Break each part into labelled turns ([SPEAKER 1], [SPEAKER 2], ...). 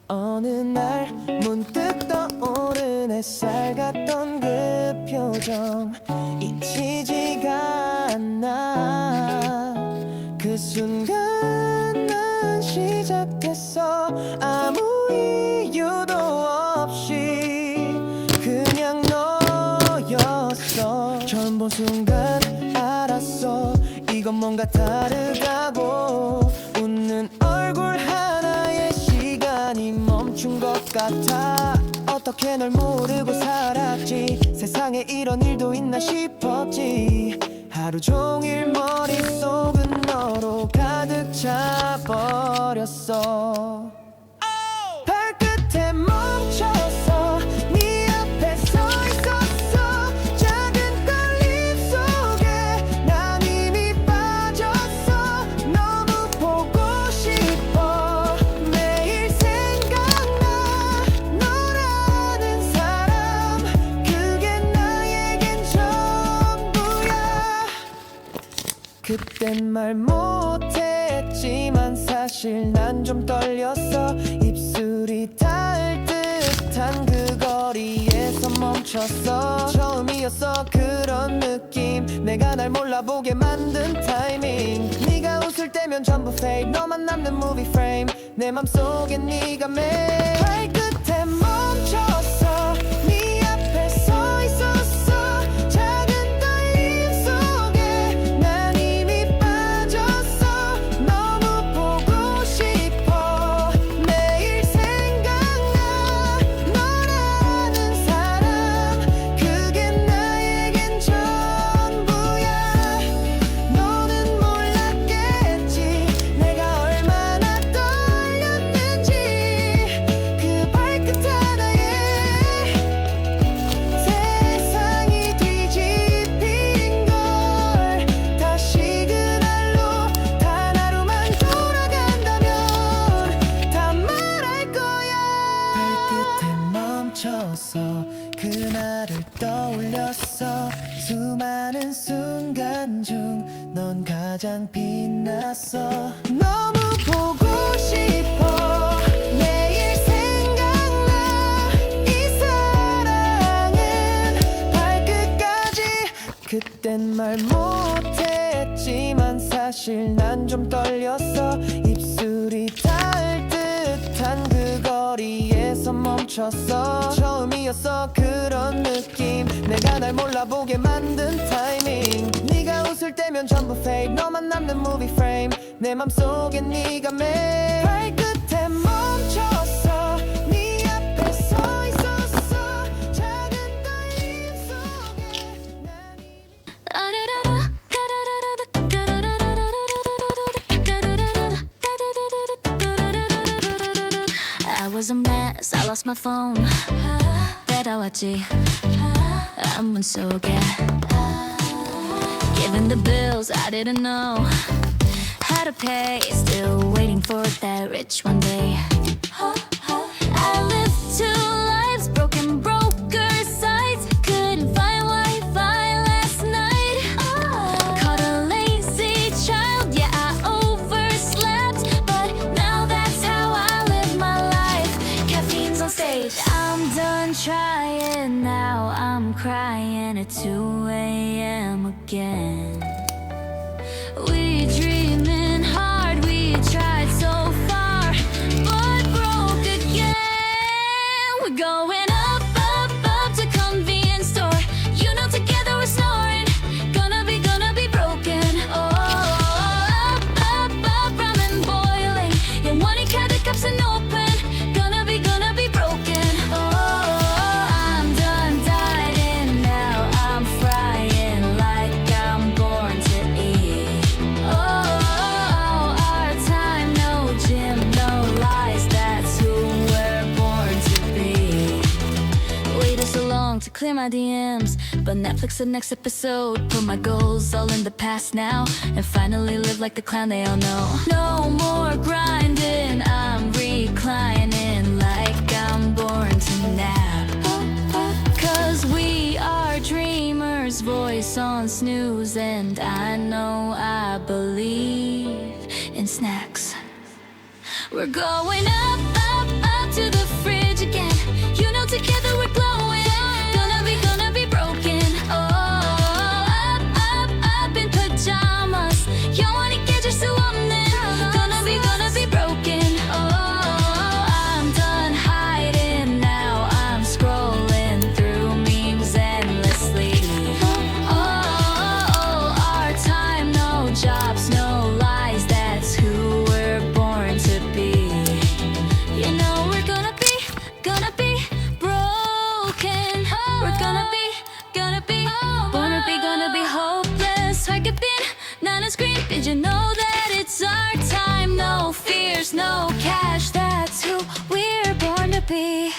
[SPEAKER 1] 어느 날 문득 떠오른 햇살 같던 그 표정 잊히지가 않아. 그 순간 난 시작됐어. 아무 이유도 없이 그냥 너였어. 처음 본 순간 알았어. 이건 뭔가 다르다고. 웃는 얼굴 하나에 시간이 멈춘 것 같아. 어떻게 널 모르고 살았지. 세상에 이런 일도 있나 싶었지. 하루 종일 머릿속은 너로 가득 차버렸어. 발끝에 멈춰서 네 앞에 서 있었어. 작은 떨림 속에 난 이미 빠졌어. 너무 보고 싶어. 매일 생각나. 너라는 사람 그게 나에겐 전부야. 그땐 말 못했지만 사실 난 좀 떨렸어. 입술이 닿을 듯한 그 거리에서 멈췄어. 처음이었어 그런 느낌. 내가 날 몰라보게 만든 타이밍. 네가 웃을 때면 전부 fade. 너만 남는 movie frame. 내 맘속에 네가 매일. 발끝에 멈췄어. 네 앞에 서 있었어. 작은 떨림 속에 난 이미 빠졌어. 너무 보고 싶어. 매일 생각나. 너라는 사람 그게 나에겐 전부야. 너는 몰랐겠지 내가 얼마나 떨렸는지. 그 발끝 하나에 세상이 뒤집힌 걸. 다시 그날로 단 하루만 돌아간다면 다 말할 거야. 발끝에 멈춰서 그날을 떠올렸어. 수많은 순간 중 넌 가장 빛났어. 너무 보고 싶어. 매일 생각나. 이 사랑은 발끝까지. 그땐 말 못했지만 사실 난 좀 떨렸어. 입술이 닿을 듯한 그 거리에서 멈췄어. 처음이었어 그런 느낌. 내가 날 몰라보게 만든 타이밍. 네가 웃을 때면 전부 fade. 너만 남는 movie frame. 내 맘속에 네가 매일. 발끝에 멈췄어. 네 앞에 서 있었어. 작은 떨림 속에 난
[SPEAKER 2] I was a mess, I lost my phone. 따라왔지 안문 속에. Given the bills, I didn't know how to pay. Still waiting for that rich one day. I lived two lives, broken broker sides. Couldn't find Wi-Fi last night. Caught a lazy child, yeah I overslept. But now that's how I live my life. Caffeine's on stage. I'm done trying now. I'm crying at 2 a.m. again. We dreaming hard, we tried so far, but broke again. We're going up, up, up to convenience store. You know together we're snoring. Gonna be broken. Oh, up, up, up, ramen boiling. Yeah, one cabinet cups and open. Gonna be broken. Oh, I'm done dieting now. I'm frying like I'm born to eat. Oh, our time, no gym, no lies. That's who we're born to be. Waited so long to clear my DMs, but Netflix the next episode. Put my goals all in the past now, and finally live like the clown they all know. No more grinding, I'm reclining like I'm born to nap. Cause we are dreamers, voice on snooze. And I know I believe in snacks. We're going up, up, up to Did you know that it's our time? No fears, no cash. That's who we're born to be.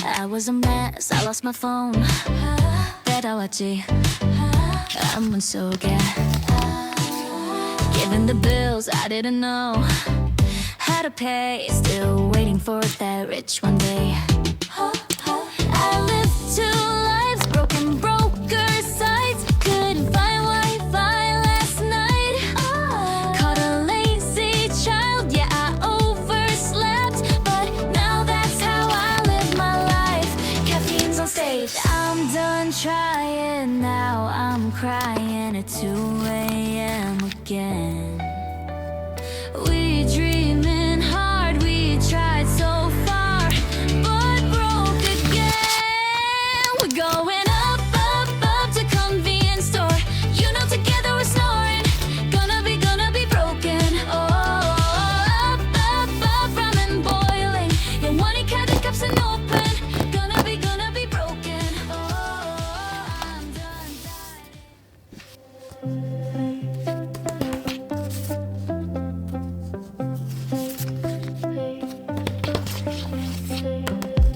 [SPEAKER 2] I was a mess, I lost my phone. 배다왔지. I'm so Given the bills, I didn't know how to pay. Still waiting for that rich one day. I lived two lives, broken broker sites. Couldn't find Wi-Fi last night. Caught a lazy child, yeah, I overslept. But now that's how I live my life. Caffeine's on stage. I'm done trying, now I'm crying at 2 a.m. again. We dreaming hard, we tried so far, but broke again. We're going up, up, up to convenience store. You know together we're snoring. Gonna be broken. Oh, up, up, up, ramen boiling. Yeah, money the cups and open. Gonna be broken. Oh, I'm done dying.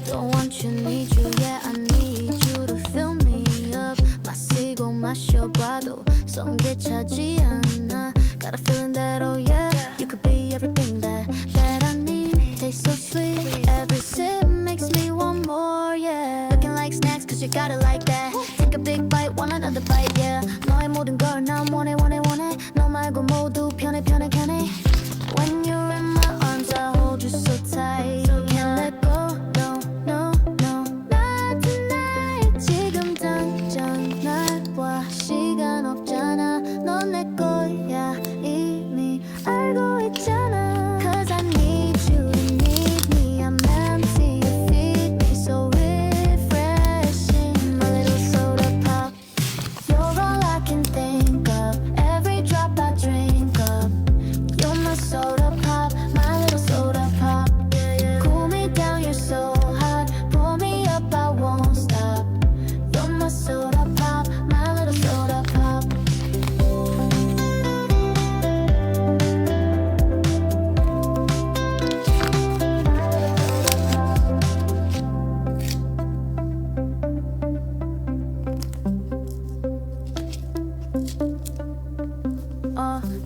[SPEAKER 2] Don't want you, need you, yeah, I need you to fill me up. 마시고 마셔봐도 성게 차지 않아. Got a feeling that, oh yeah, you could be everything that I need. Tastes so sweet, every sip makes me want more, yeah. Looking like snacks, cause you got it like that. Take a big bite, want another bite, yeah. 너의 모든 걸 난 원해. 너 말고 모두 편해. When you're in my arms, I hold you so tight. Can't let go, no. Not tonight. 지금 당장 날 봐. 시간 없잖아. 넌 내 거야. 이미 알고 있잖아. Cause I need you to need me. I'm empty, you feed me so refreshing. My little soda pop. You're all I can think of. Every drop I drink up. You're my soda pop, my little soda pop. Cool me down, you're so hot. Pull me up, I won't stop. You're my soda pop, my little soda pop.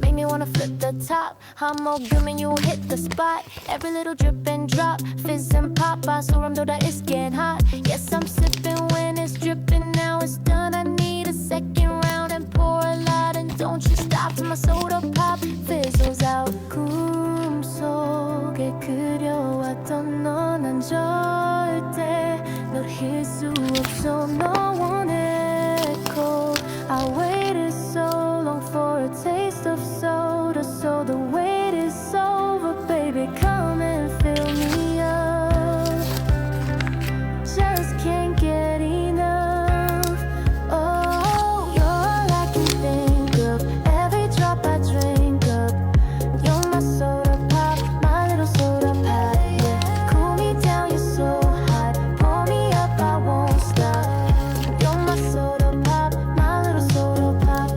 [SPEAKER 2] Make me wanna flip the top. I'm all good when you hit the spot. Every little drip and drop, fizz and pop. I saw him though that it's getting hot. Yes, I'm sipping when it's dripping. Now it's done. I need a second round and pour a lot. And don't you stop till my soda pop fizzles out. 꿈 속에 그려왔던 너 난 절대 널 잊을 수 없어. 너 원했고 I waited so long for a taste of soda. So the wait is over, baby, come and fill me up. Just can't get enough. Oh, you're all I can think of. Every drop I drink up. You're my soda pop, my little soda pop. Yeah. Cool me down, you're so hot. Pull me up, I won't stop. You're my soda pop, my little soda pop.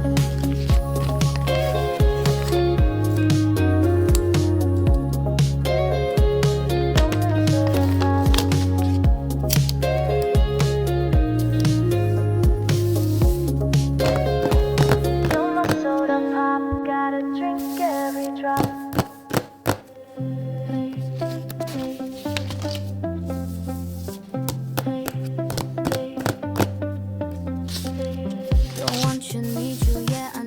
[SPEAKER 2] You're my soda pop, gotta drink every drop. Don't want you, need you, yeah, I